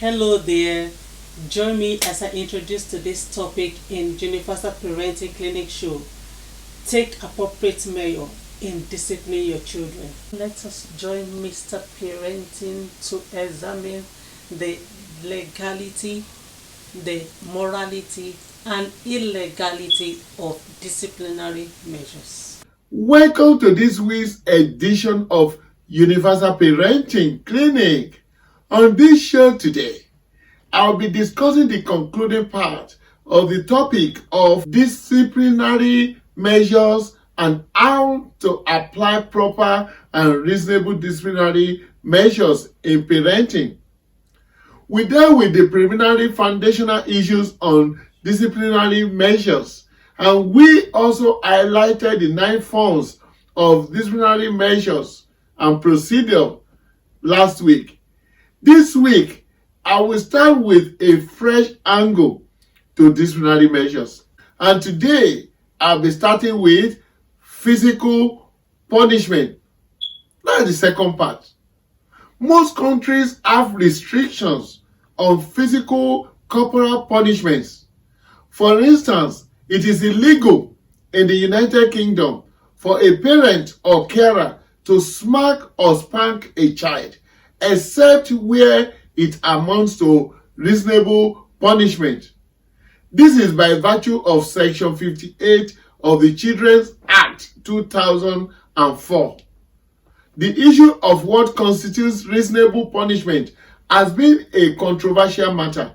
Hello there. Join me as I introduce today's topic in Universal Parenting Clinic Show. Take appropriate measure in disciplining your children. Let us join Mr. Parenting to examine the legality, the morality, and illegality of disciplinary measures. Welcome to this week's edition of Universal Parenting Clinic. On this show today, I'll be discussing the concluding part of the topic of disciplinary measures and how to apply proper and reasonable disciplinary measures in parenting. We dealt with the preliminary foundational issues on disciplinary measures, and we also highlighted the 9 forms of disciplinary measures and procedure last week. This week, I will start with a fresh angle to disciplinary measures. And today, I'll be starting with physical punishment. That's the second part. Most countries have restrictions on physical corporal punishments. For instance, it is illegal in the United Kingdom for a parent or carer to smack or spank a child, except where it amounts to reasonable punishment. This is by virtue of Section 58 of the Children's Act 2004. The issue of what constitutes reasonable punishment has been a controversial matter,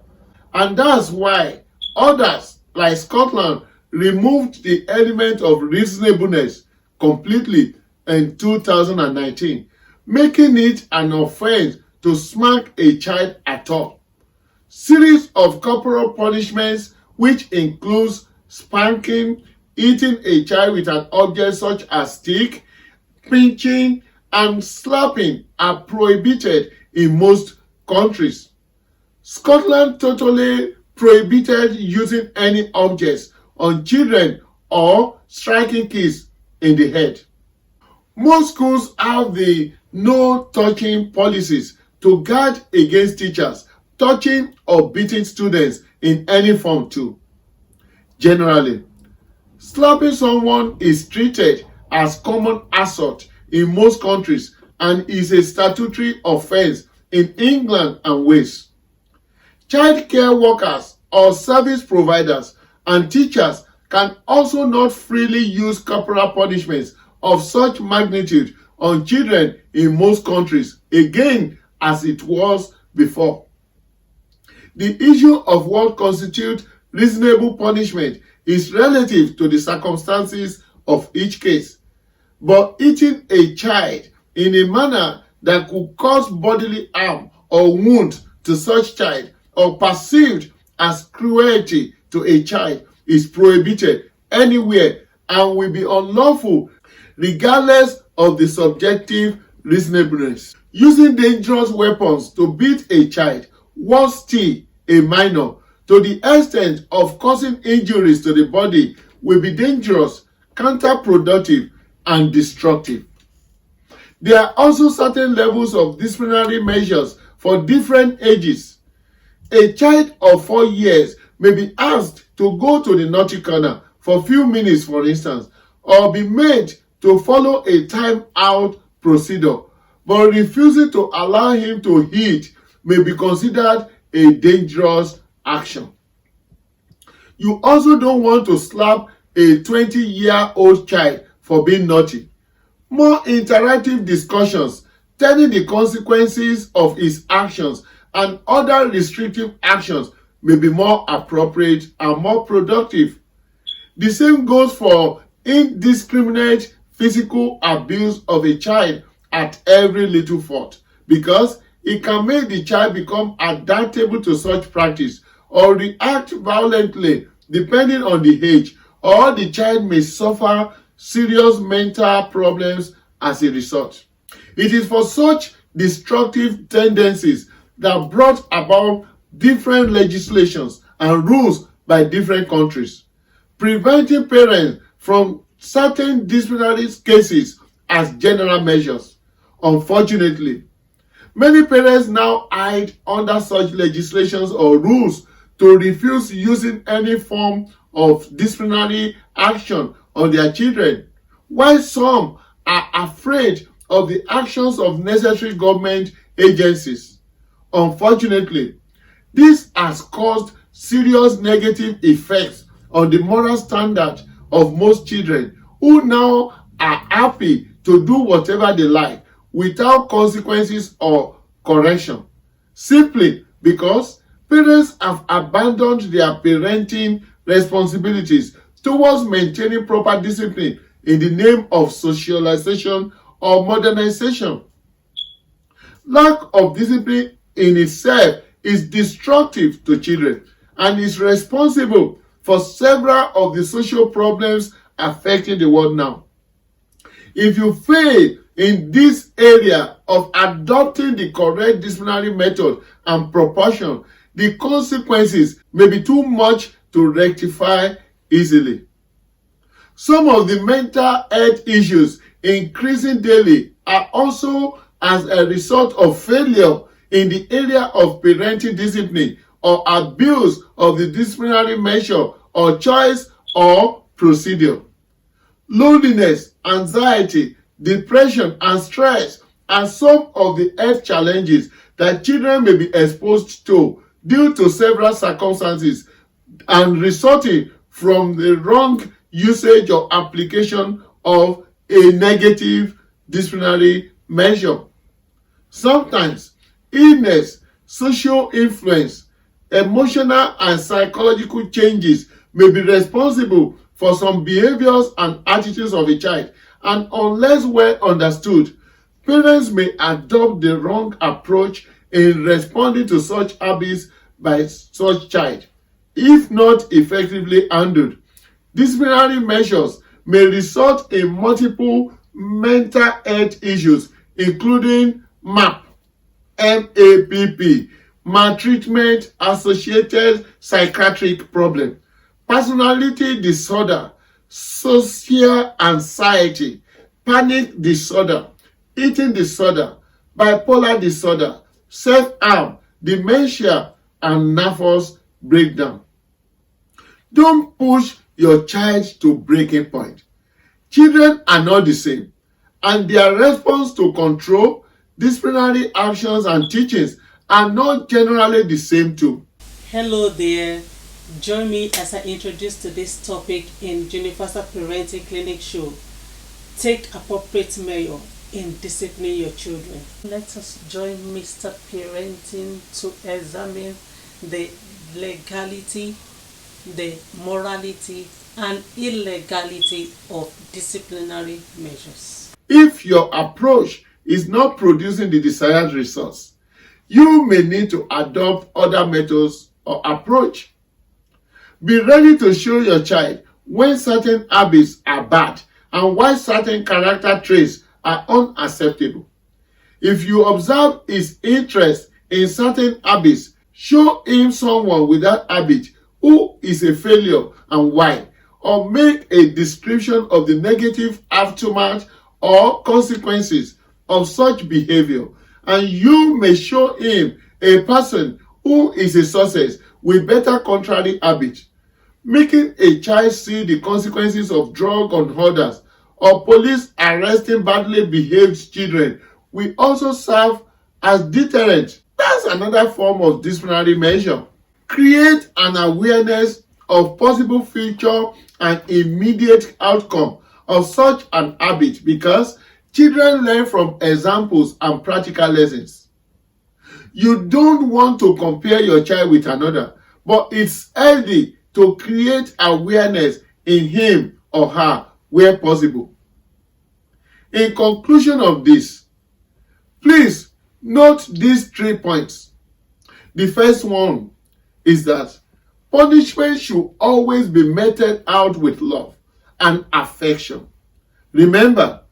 and that's why others, like Scotland, removed the element of reasonableness completely in 2019, making it an offense to smack a child at all. Series of corporal punishments, which includes spanking, hitting a child with an object such as stick, pinching, and slapping, are prohibited in most countries. Scotland totally prohibited using any objects on children or striking kids in the head. Most schools have the no touching policies to guard against teachers touching or beating students in any form too. Generally, slapping someone is treated as common assault in most countries and is a statutory offense in England and Wales. Child care workers or service providers and teachers can also not freely use corporal punishments of such magnitude on children in most countries, again as it was before. The issue of what constitutes reasonable punishment is relative to the circumstances of each case, but hitting a child in a manner that could cause bodily harm or wound to such child or perceived as cruelty to a child is prohibited anywhere and will be unlawful regardless of the subjective reasonableness. Using dangerous weapons to beat a child, worse still a minor, to the extent of causing injuries to the body will be dangerous, counterproductive, and destructive. There are also certain levels of disciplinary measures for different ages. A child of 4 years may be asked to go to the naughty corner for a few minutes, for instance, or be made to follow a time-out procedure, but refusing to allow him to hit may be considered a dangerous action. You also don't want to slap a 20-year-old child for being naughty. More interactive discussions telling the consequences of his actions and other restrictive actions may be more appropriate and more productive. The same goes for indiscriminate physical abuse of a child at every little fault, because it can make the child become adaptable to such practice or react violently depending on the age, or the child may suffer serious mental problems as a result. It is for such destructive tendencies that brought about different legislations and rules by different countries, preventing parents from certain disciplinary cases as general measures. Unfortunately, Many parents now hide under such legislations or rules to refuse using any form of disciplinary action on their children, while some are afraid of the actions of necessary government agencies. Unfortunately, this has caused serious negative effects on the moral standard of most children who now are happy to do whatever they like without consequences or correction, simply because parents have abandoned their parenting responsibilities towards maintaining proper discipline in the name of socialization or modernization. Lack of discipline in itself is destructive to children and is responsible for several of the social problems affecting the world now. If you fail in this area of adopting the correct disciplinary method and proportion, the consequences may be too much to rectify easily. Some of the mental health issues increasing daily are also as a result of failure in the area of parenting discipline or abuse of the disciplinary measure or choice or procedure. Loneliness, anxiety, depression, and stress are some of the health challenges that children may be exposed to due to several circumstances and resulting from the wrong usage or application of a negative disciplinary measure. Sometimes illness, social influence, emotional and psychological changes may be responsible for some behaviors and attitudes of a child, and unless well understood, parents may adopt the wrong approach in responding to such habits by such child. If not effectively handled, disciplinary measures may result in multiple mental health issues, including MAPP, maltreatment associated psychiatric problem, personality disorder, social anxiety, panic disorder, eating disorder, bipolar disorder, self-harm, dementia, and nervous breakdown. Don't push your child to breaking point. Children are not the same, and their response to control, disciplinary actions, and teachings are not generally the same too. Hello there. Join me as I introduce today's topic in Universal Parenting Clinic Show. Take appropriate measure in disciplining your children. Let us join Mr. Parenting to examine the legality, the morality, and illegality of disciplinary measures. If your approach is not producing the desired results, you may need to adopt other methods or approach. Be ready to show your child when certain habits are bad and why certain character traits are unacceptable. If you observe his interest in certain habits, show him someone with that habit who is a failure and why, or make a description of the negative aftermath or consequences of such behavior, and you may show him a person who is a success with better contrary habits. Making a child see the consequences of drug on others or police arresting badly behaved children will also serve as deterrent. That's another form of disciplinary measure. Create an awareness of possible future and immediate outcome of such an habit, because children learn from examples and practical lessons. You don't want to compare your child with another, but it's healthy to create awareness in him or her where possible. In conclusion of this, please note these 3 points. The first one is that punishment should always be meted out with love and affection. Remember,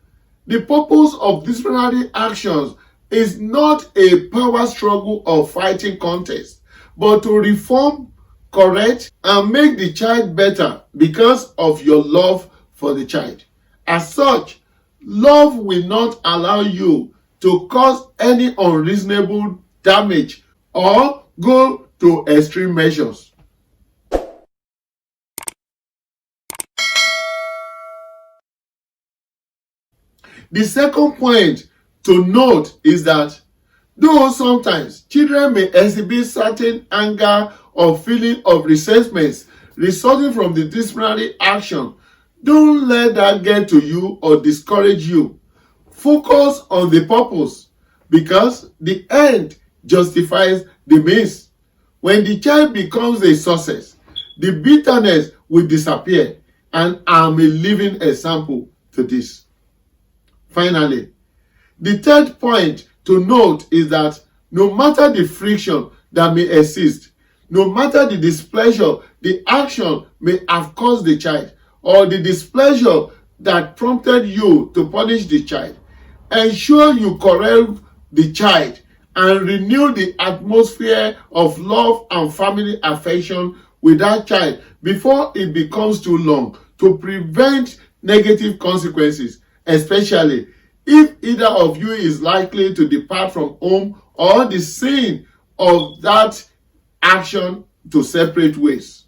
the purpose of disciplinary actions is not a power struggle or fighting contest, but to reform, correct, and make the child better because of your love for the child. As such, love will not allow you to cause any unreasonable damage or go to extreme measures. The second point to note is that though sometimes children may exhibit certain anger or feeling of resentment resulting from the disciplinary action, don't let that get to you or discourage you. Focus on the purpose, because the end justifies the means. When the child becomes a success, the bitterness will disappear, and I'm a living example to this. Finally, the third point to note is that no matter the friction that may exist, no matter the displeasure the action may have caused the child, or the displeasure that prompted you to punish the child, ensure you correct the child and renew the atmosphere of love and family affection with that child before it becomes too long, to prevent negative consequences, especially if either of you is likely to depart from home or the scene of that action to separate ways.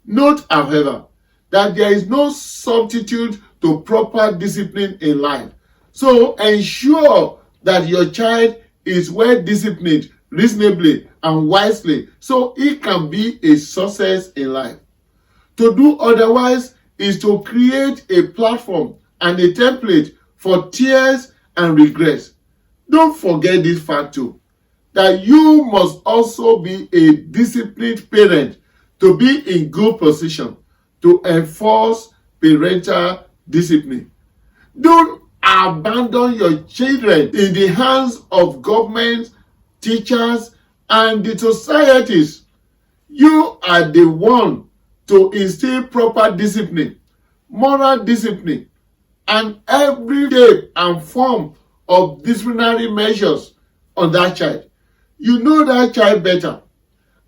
Note, however, that there is no substitute to proper discipline in life. So ensure that your child is well disciplined reasonably and wisely so it can be a success in life. To do otherwise is to create a platform and a template for tears and regrets. Don't forget this fact too, that you must also be a disciplined parent to be in good position to enforce parental discipline. Don't abandon your children in the hands of government, teachers, and the societies. You are the one to instill proper discipline, moral discipline, and every shape and form of disciplinary measures on that child. You know that child better,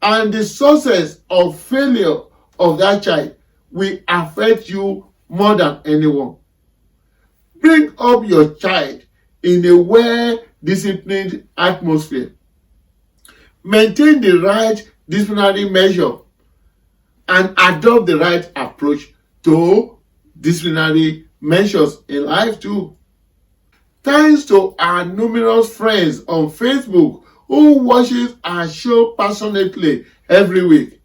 and the success or failure of that child will affect you more than anyone. Bring up your child in a well-disciplined atmosphere. Maintain the right disciplinary measure and adopt the right approach to disciplinary measures in life too. Thanks to our numerous friends on Facebook who watches our show passionately every week.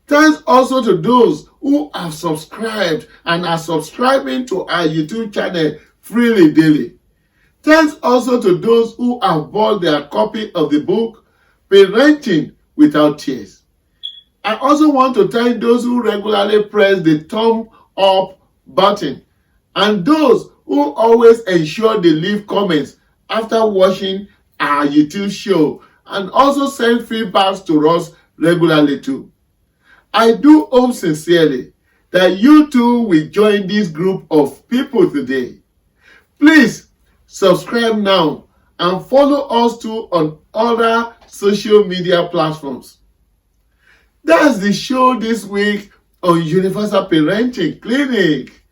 Thanks also to those who have subscribed and are subscribing to our YouTube channel freely daily. Thanks also to those who have bought their copy of the book, Parenting Without Tears. I also want to thank those who regularly press the thumb up button, and those who always ensure they leave comments after watching our YouTube show and also send feedbacks to us regularly too. I do hope sincerely that you too will join this group of people today. Please subscribe now and follow us too on other social media platforms. That's the show this week on Universal Parenting Clinic.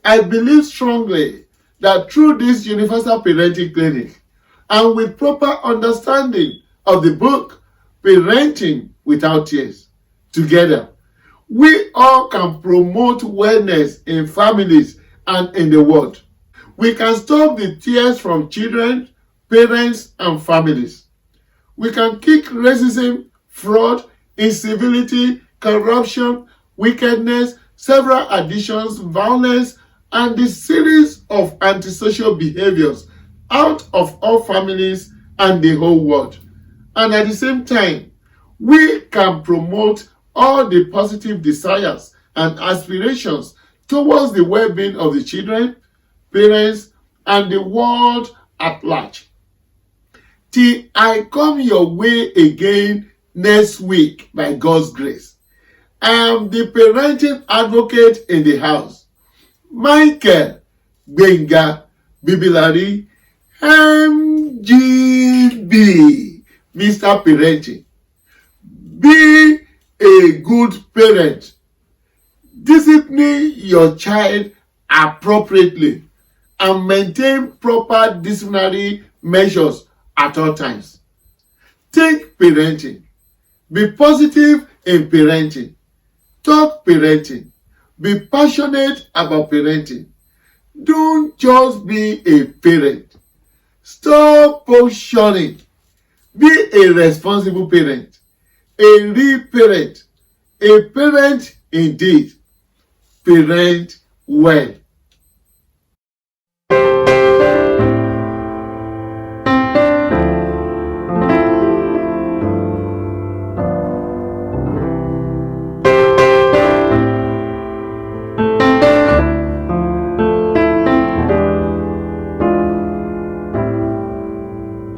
I believe strongly that through this Universal Parenting Clinic and with proper understanding of the book Parenting Without Tears, together we all can promote wellness in families and in the world. We can stop the tears from children, parents, and families. We can kick racism, fraud, incivility, corruption, wickedness, several addictions, violence, and the series of antisocial behaviors out of all families and the whole world. And at the same time, we can promote all the positive desires and aspirations towards the well-being of the children, parents, and the world at large. Till I come your way again next week by God's grace, I am the parenting advocate in the house, Michael Gbenga Bibilari, MGB, Mr. Parenting. Be a good parent. Discipline your child appropriately and maintain proper disciplinary measures at all times. Think parenting. Be positive in parenting. Talk parenting. Be passionate about parenting. Don't just be a parent. Stop positioning. Be a responsible parent. A real parent. A parent indeed. Parent well.